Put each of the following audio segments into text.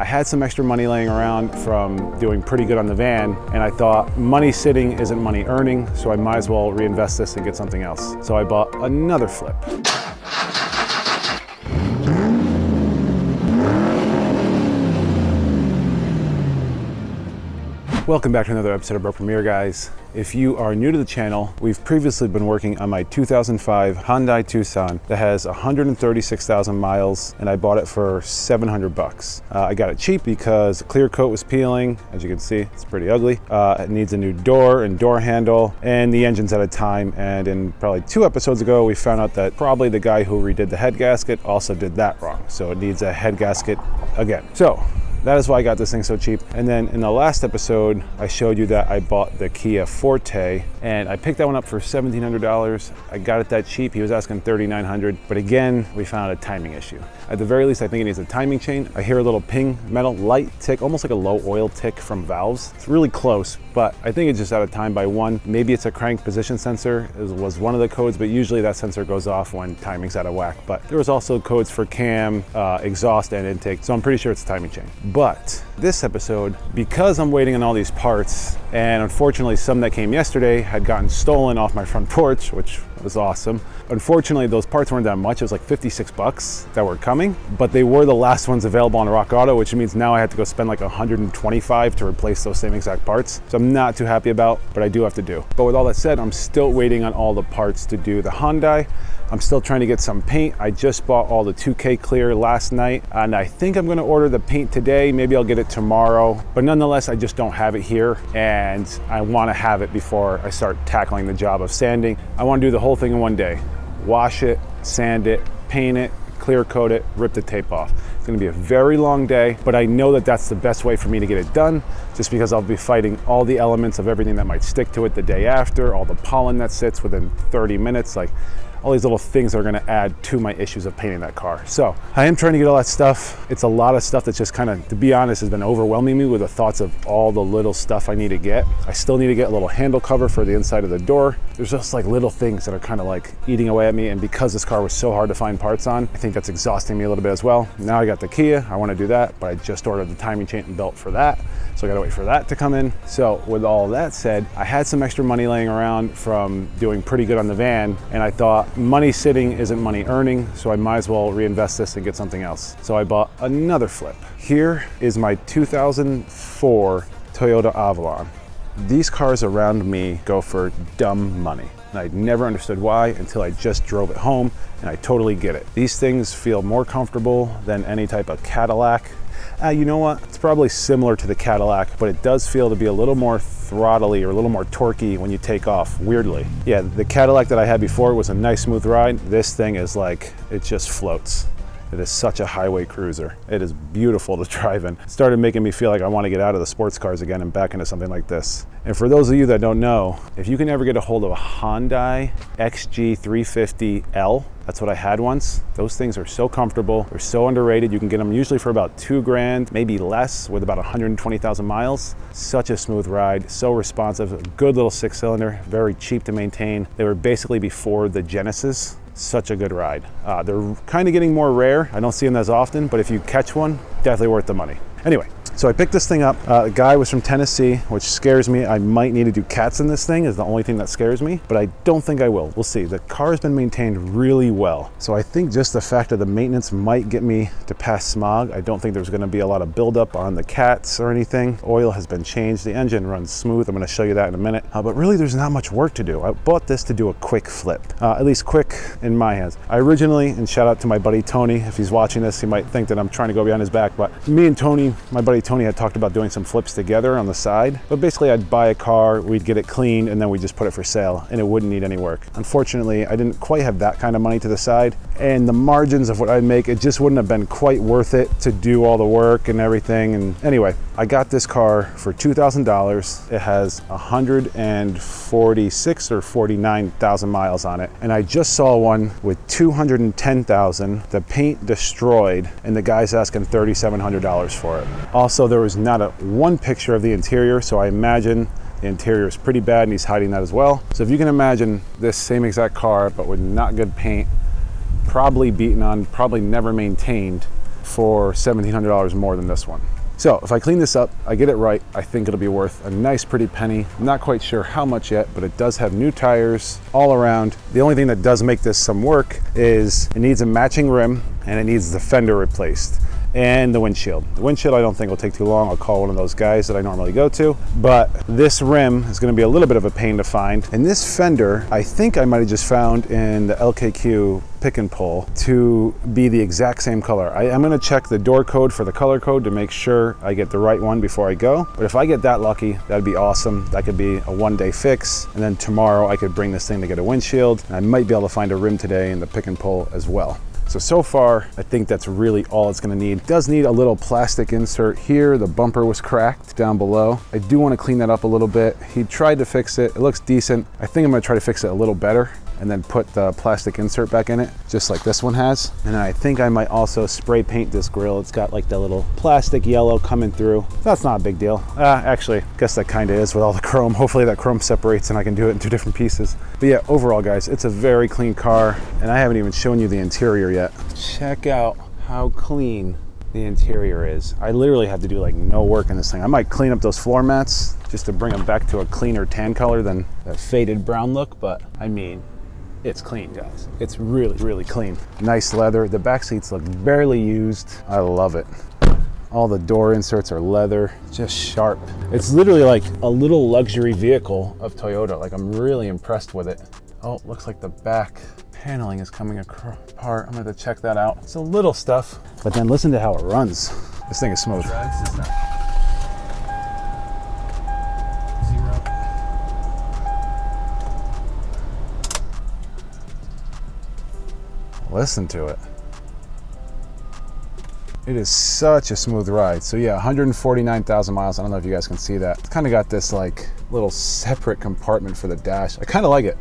I had some extra money laying around from doing pretty good on the van, and I thought money sitting isn't money earning, so I might as well reinvest this and get something else. So I bought another flip. Welcome back to another episode of Bro Premier, guys. If you are new to the channel, we've previously been working on my 2005 Hyundai Tucson that has 136,000 miles, and I bought it for 700 bucks. I got it cheap because the clear coat was peeling. As you can see, it's pretty ugly. It needs a new door and door handle, and the engine's out of time. And in probably 2 episodes ago, we found out that probably the guy who redid the head gasket also did that wrong. So it needs a head gasket again. So that is why I got this thing so cheap. And then in the last episode, I showed you that I bought the Kia Forte, and I picked that one up for $1,700. I got it that cheap. He was asking $3,900, but again, we found a timing issue. At the very least, I think it needs a timing chain. I hear a little ping, metal, light tick, almost like a low oil tick from valves. It's really close, but I think it's just out of time by one. Maybe it's a crank position sensor, was one of the codes, but usually that sensor goes off when timing's out of whack. But there was also codes for cam, exhaust, and intake, so I'm pretty sure it's a timing chain. But this episode, because I'm waiting on all these parts, and unfortunately some that came yesterday had gotten stolen off my front porch, which was awesome. Unfortunately, those parts weren't that much. It was like 56 bucks that were coming, but they were the last ones available on Rock Auto, which means now I have to go spend like 125 to replace those same exact parts. So I'm not too happy about, but I do have to do. But with all that said, I'm still waiting on all the parts to do the Hyundai. I'm still trying to get some paint. I just bought all the 2K clear last night, and I think I'm gonna order the paint today. Maybe I'll get it tomorrow, but nonetheless, I just don't have it here, and I wanna have it before I start tackling the job of sanding. I wanna do the whole thing in one day. Wash it, sand it, paint it, clear coat it, rip the tape off. It's gonna be a very long day, but I know that that's the best way for me to get it done, just because I'll be fighting all the elements of everything that might stick to it the day after, all the pollen that sits within 30 minutes, like all these little things are gonna add to my issues of painting that car. So I am trying to get all that stuff. It's a lot of stuff that's just kind of, to be honest, has been overwhelming me with the thoughts of all the little stuff I need to get. I still need to get a little handle cover for the inside of the door. There's just like little things that are kind of like eating away at me, and because this car was so hard to find parts on, I think that's exhausting me a little bit as well. Now I got the Kia, I wanna do that, but I just ordered the timing chain and belt for that. So I gotta wait for that to come in. So with all that said, I had some extra money laying around from doing pretty good on the van, and I thought money sitting isn't money earning, so I might as well reinvest this and get something else. So I bought another flip. Here is my 2004 Toyota Avalon. These cars around me go for dumb money, and I never understood why until I just drove it home, and I totally get it. These things feel more comfortable than any type of Cadillac. You know what? It's probably similar to the Cadillac, but it does feel to be a little more throttly or a little more torquey when you take off, weirdly. Yeah, the Cadillac that I had before was a nice smooth ride. This thing is like, it just floats. It is such a highway cruiser. It is beautiful to drive in. It started making me feel like I want to get out of the sports cars again and back into something like this. And for those of you that don't know, if you can ever get a hold of a Hyundai XG350L, that's what I had once. Those things are so comfortable. They're so underrated. You can get them usually for about $2 grand, maybe less, with about 120,000 miles. Such a smooth ride, so responsive, a good little 6-cylinder, very cheap to maintain. They were basically before the Genesis. Such a good ride. They're kind of getting more rare. I don't see them as often, but if you catch one, definitely worth the money. Anyway, so I picked this thing up. The guy was from Tennessee, which scares me. I might need to do cats in this thing, is the only thing that scares me, but I don't think I will. We'll see. The car has been maintained really well. So I think just the fact of the maintenance might get me to pass smog. I don't think there's gonna be a lot of buildup on the cats or anything. Oil has been changed. The engine runs smooth. I'm gonna show you that in a minute. But really there's not much work to do. I bought this to do a quick flip, at least quick in my hands. I originally, and shout out to my buddy Tony, if he's watching this, he might think that I'm trying to go behind his back, but me and Tony, my buddy Tony, had talked about doing some flips together on the side. But basically I'd buy a car, we'd get it cleaned, and then we'd just put it for sale, and it wouldn't need any work. Unfortunately, I didn't quite have that kind of money to the side, and the margins of what I'd make, it just wouldn't have been quite worth it to do all the work and everything. And anyway, I got this car for $2,000. It has 146 or 49,000 miles on it, and I just saw one with 210,000, the paint destroyed, and the guy's asking $3,700 for it. Also, there was not one picture of the interior, so I imagine the interior is pretty bad and he's hiding that as well. So if you can imagine this same exact car, but with not good paint, probably beaten on, probably never maintained, for $1,700 more than this one. So if I clean this up, I get it right, I think it'll be worth a nice pretty penny. I'm not quite sure how much yet, but it does have new tires all around. The only thing that does make this some work is it needs a matching rim and it needs the fender replaced and the windshield. The windshield I don't think will take too long. I'll call one of those guys that I normally go to, but this rim is gonna be a little bit of a pain to find. And this fender, I think I might've just found in the LKQ pick and pull to be the exact same color. I'm gonna check the door code for the color code to make sure I get the right one before I go. But if I get that lucky, that'd be awesome. That could be a one-day fix. And then tomorrow I could bring this thing to get a windshield. And I might be able to find a rim today in the pick and pull as well. So far, I think that's really all it's gonna need. It does need a little plastic insert here. The bumper was cracked down below. I do wanna clean that up a little bit. He tried to fix it. It looks decent. I think I'm gonna try to fix it a little better and then put the plastic insert back in it, just like this one has. And I think I might also spray paint this grill. It's got like the little plastic yellow coming through. That's not a big deal. Actually, I guess that kind of is with all the chrome. Hopefully that chrome separates and I can do it in 2 different pieces. But yeah, overall guys, it's a very clean car and I haven't even shown you the interior yet. Check out how clean the interior is. I literally have to do like no work in this thing. I might clean up those floor mats just to bring them back to a cleaner tan color than that faded brown look, but I mean, it's clean, guys. It's really, really clean. Nice leather. The back seats look barely used. I love it. All the door inserts are leather, just sharp. It's literally like a little luxury vehicle of Toyota. Like, I'm really impressed with it. Oh, looks like the back paneling is coming apart. I'm gonna have to check that out. It's a little stuff, but then listen to how it runs. This thing is smooth. Listen to it. It is such a smooth ride. So yeah, 149,000 miles. I don't know if you guys can see that. It's kind of got this like little separate compartment for the dash. I kind of like it.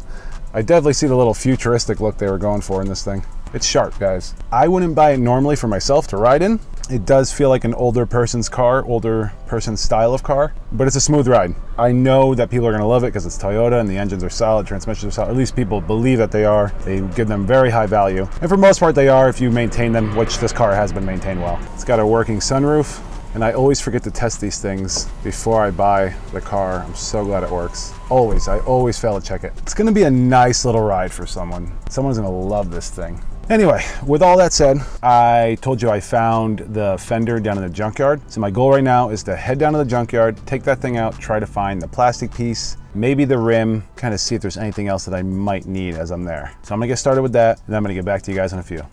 I definitely see the little futuristic look they were going for in this thing. It's sharp, guys. I wouldn't buy it normally for myself to ride in. It does feel like an older person's car, older person's style of car, but it's a smooth ride. I know that people are gonna love it because it's Toyota and the engines are solid, transmissions are solid. At least people believe that they are. They give them very high value. And for the most part they are if you maintain them, which this car has been maintained well. It's got a working sunroof, and I always forget to test these things before I buy the car. I'm so glad it works. Always, I always fail to check it. It's gonna be a nice little ride for someone. Someone's gonna love this thing. Anyway, with all that said, I told you I found the fender down in the junkyard. So my goal right now is to head down to the junkyard, take that thing out, try to find the plastic piece, maybe the rim, kind of see if there's anything else that I might need as I'm there. So I'm gonna get started with that, and then I'm gonna get back to you guys in a few.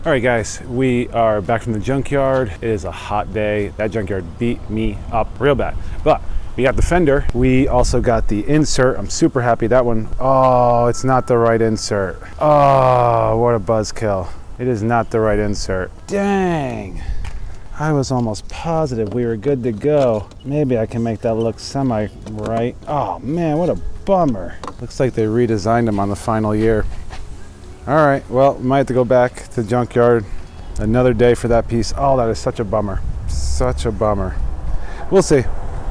All right guys, we are back from the junkyard. It is a hot day. That junkyard beat me up real bad, but we got the fender. We also got the insert. I'm super happy. That one, oh, it's not the right insert. Oh, what a buzzkill. It is not the right insert. Dang. I was almost positive we were good to go. Maybe I can make that look semi-right. Oh man, what a bummer. Looks like they redesigned them on the final year. All right, well, might have to go back to the junkyard. Another day for that piece. Oh, that is such a bummer. Such a bummer. We'll see.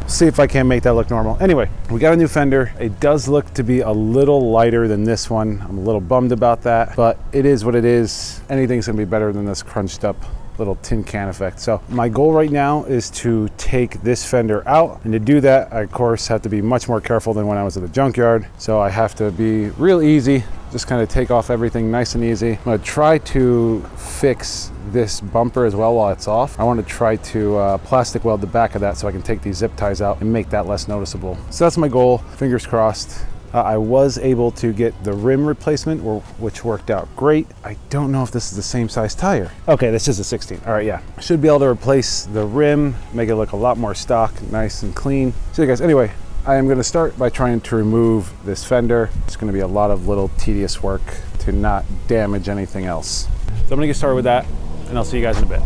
See if I can make that look normal. Anyway, we got a new fender. It does look to be a little lighter than this one. I'm a little bummed about that, but it is what it is. Anything's gonna be better than this crunched up little tin can effect. So my goal right now is to take this fender out, and to do that I of course have to be much more careful than when I was at the junkyard. So I have to be real easy, just kind of take off everything nice and easy. I'm gonna try to fix this bumper as well while it's off. I want to try to plastic weld the back of that so I can take these zip ties out and make that less noticeable. So that's my goal, fingers crossed. I was able to get the rim replacement, which worked out great. I don't know if this is the same size tire. Okay, this is a 16. All right, yeah. Should be able to replace the rim, make it look a lot more stock, nice and clean. So you guys, anyway, I am gonna start by trying to remove this fender. It's gonna be a lot of little tedious work to not damage anything else. So I'm gonna get started with that, and I'll see you guys in a bit.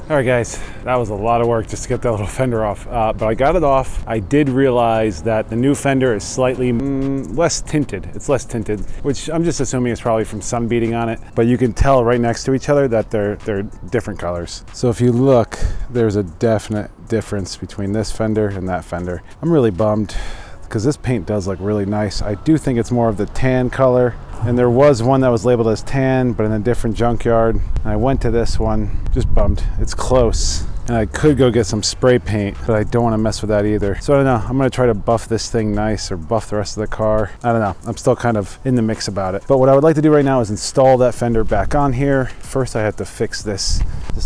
All right guys, that was a lot of work just to get that little fender off, but I got it off. I did realize that the new fender is slightly less tinted. It's less tinted, which I'm just assuming is probably from sun beating on it, but you can tell right next to each other that they're different colors. So if you look, there's a definite difference between this fender and that fender. I'm really bummed because this paint does look really nice. I do think it's more of the tan color. And there was one that was labeled as tan, but in a different junkyard. And I went to this one, just bummed. It's close. And I could go get some spray paint, but I don't want to mess with that either. So I don't know, I'm gonna try to buff this thing nice or buff the rest of the car. I don't know, I'm still kind of in the mix about it. But what I would like to do right now is install that fender back on here. First I have to fix this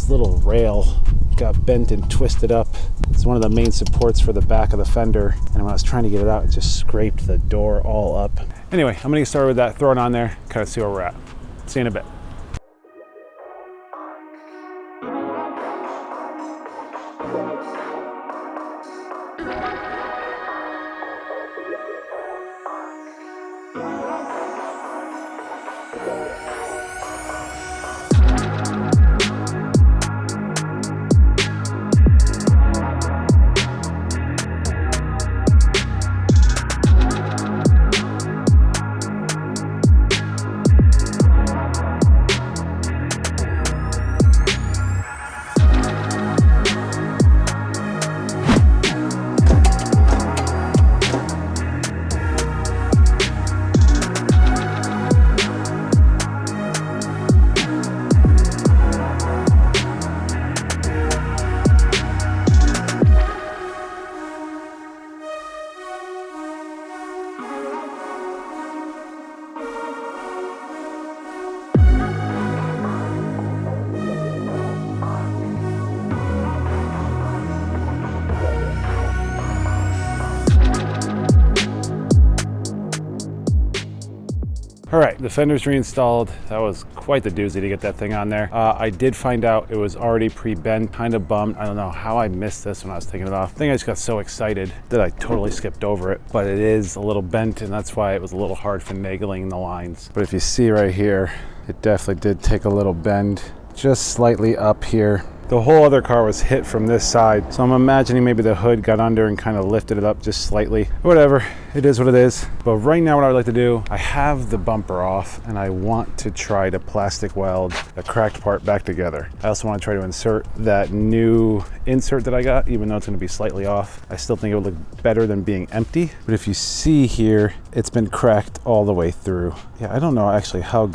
little rail. Got bent and twisted up. It's one of the main supports for the back of the fender. And when I was trying to get it out, it just scraped the door all up. Anyway, I'm gonna get started with that, throw it on there, kind of see where we're at. See you in a bit. All right, the fender's reinstalled. That was quite the doozy to get that thing on there. I did find out it was already pre-bent, kind of bummed. I don't know how I missed this when I was taking it off. I think I just got so excited that I totally skipped over it, but it is a little bent and that's why it was a little hard finagling the lines. But if you see right here, it definitely did take a little bend, just slightly up here. The whole other car was hit from this side, so I'm imagining maybe the hood got under and kind of lifted it up just slightly. Whatever, it is what it is. But right now what I would like to do, I have the bumper off and I want to try to plastic weld the cracked part back together. I also want to try to insert that new insert that I got, even though it's going to be slightly off. I still think it would look better than being empty. But if you see here, it's been cracked all the way through. Yeah, I don't know actually how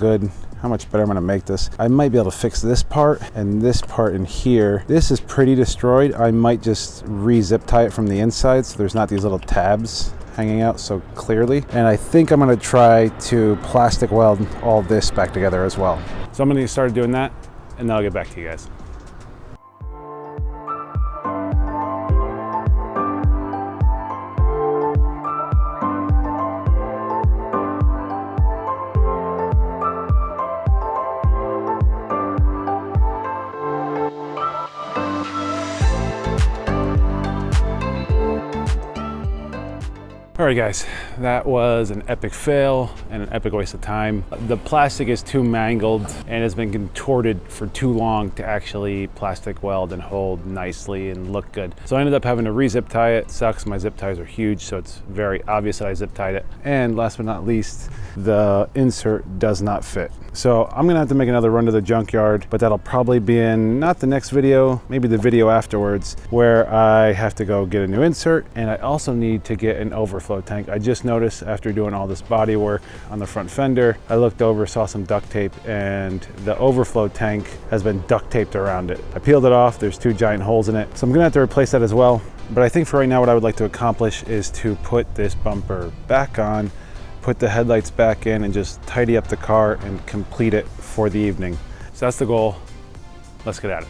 much better I'm gonna make this. I might be able to fix this part and this part in here. This is pretty destroyed. I might just re-zip tie it from the inside so there's not these little tabs hanging out so clearly. And I think I'm gonna try to plastic weld all this back together as well. So I'm gonna get started doing that and then I'll get back to you guys. All All right guys, that was an epic fail and an epic waste of time. The plastic is too mangled and has been contorted for too long to actually plastic weld and hold nicely and look good. So I ended up having to re-zip tie it. Sucks, my zip ties are huge, so it's very obvious that I zip tied it. And last but not least, the insert does not fit. So I'm gonna have to make another run to the junkyard, but that'll probably be in not the next video, maybe the video afterwards, where I have to go get a new insert, and I also need to get an overflow tank. I just noticed after doing all this body work on the front fender, I looked over, saw some duct tape, and the overflow tank has been duct taped around it. I peeled it off, there's 2 giant holes in it, so I'm gonna have to replace that as well. But I think for right now what I would like to accomplish is to put this bumper back on, put the headlights back in, and just tidy up the car and complete it for the evening. So that's the goal. Let's get at it.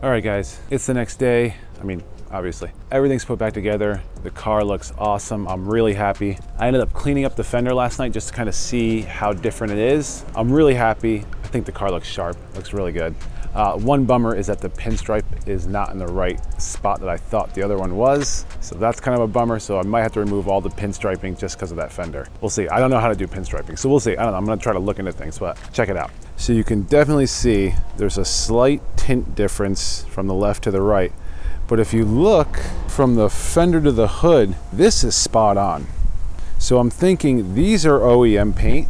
All right guys, it's the next day. I mean, obviously, everything's put back together. The car looks awesome. I'm really happy. I ended up cleaning up the fender last night just to kind of see how different it is. I'm really happy. I think the car looks sharp, looks really good. One bummer is that the pinstripe is not in the right spot that I thought the other one was. So that's kind of a bummer. So I might have to remove all the pinstriping just because of that fender. We'll see. I don't know how to do pinstriping, so we'll see. I don't know, I'm gonna try to look into things, but check it out. So you can definitely see there's a slight tint difference from the left to the right. But if you look from the fender to the hood, this is spot on. So I'm thinking these are OEM paint,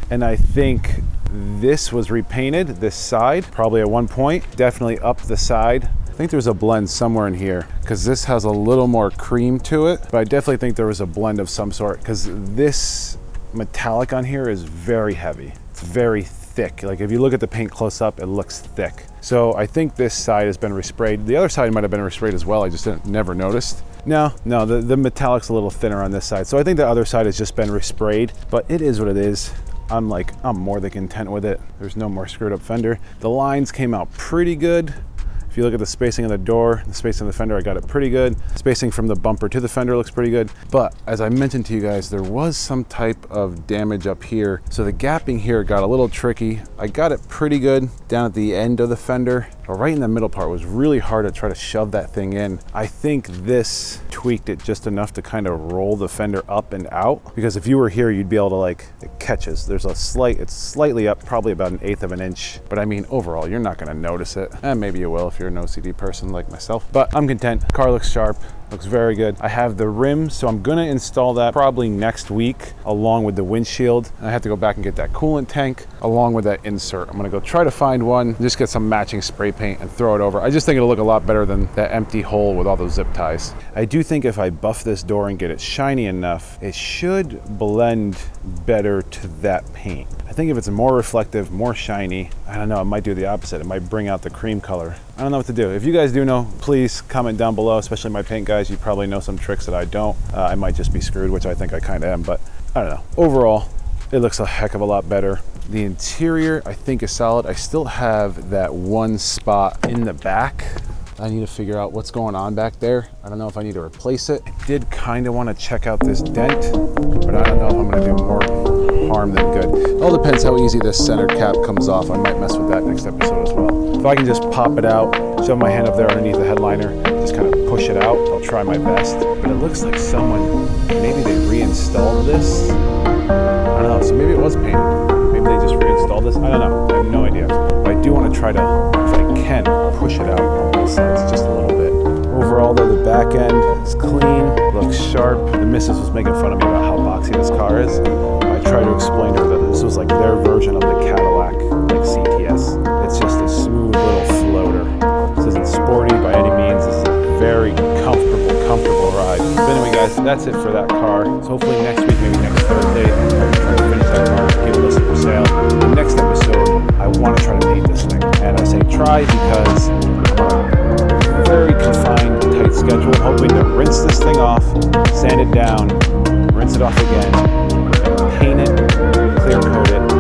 and I think this was repainted, this side, probably at one point, definitely up the side. I think there's a blend somewhere in here because this has a little more cream to it, but I definitely think there was a blend of some sort because this metallic on here is very heavy. It's very thick. Like if you look at the paint close up, it looks thick. So I think this side has been resprayed. The other side might have been resprayed as well. I just never noticed. No, the metallic's a little thinner on this side. So I think the other side has just been resprayed, but it is what it is. I'm more than content with it. There's no more screwed up fender. The lines came out pretty good. If you look at the spacing of the door, the spacing of the fender, I got it pretty good. Spacing from the bumper to the fender looks pretty good. But as I mentioned to you guys, there was some type of damage up here. So the gapping here got a little tricky. I got it pretty good down at the end of the fender. But right in the middle part was really hard to try to shove that thing in. I think this tweaked it just enough to kind of roll the fender up and out. Because if you were here, you'd be able to it catches. There's a it's slightly up, probably about 1/8 of an inch. But I mean, overall, you're not gonna notice it. And maybe you will if you're an OCD person like myself. But I'm content. Car looks sharp. Looks very good. I have the rim, so I'm gonna install that probably next week along with the windshield. And I have to go back and get that coolant tank along with that insert. I'm gonna go try to find one, just get some matching spray paint and throw it over. I just think it'll look a lot better than that empty hole with all those zip ties. I do think if I buff this door and get it shiny enough, it should blend better to that paint. I think if it's more reflective, more shiny, I don't know, it might do the opposite. It might bring out the cream color. I don't know what to do. If you guys do know, please comment down below, especially my paint guys. You probably know some tricks that I don't. I might just be screwed, which I think I kind of am, but I don't know. Overall, it looks a heck of a lot better. The interior, I think, is solid. I still have that one spot in the back. I need to figure out what's going on back there. I don't know if I need to replace it. I did kind of want to check out this dent, but I don't know if I'm going to do more harm than good. It all depends how easy this center cap comes off. I might mess with that next episode as well. If I can just pop it out, shove my hand up there underneath the headliner, just kind of push it out, I'll try my best. But it looks like someone, maybe they reinstalled this. I don't know, so maybe it was painted. Maybe they just reinstalled this. I don't know, I have no idea. But I do want to try to, if I can, push it out on both sides just a little bit. Overall though, the back end is clean, looks looks sharp. The missus was making fun of me about how boxy this car is. I tried to explain to her that this was like their version of the Cadillac, like CTS. It's just a smooth little floater. This isn't sporty by any means. This is a very comfortable ride. But anyway, guys, that's it for that car. So hopefully next week, maybe next Thursday, I'll try to finish that car, get it listed for sale. The next episode, I want to try to paint this thing. And I say try because I'm on a very confined, tight schedule, hoping to rinse this thing off, sand it down, rinse it off again, paint it, clear coat it,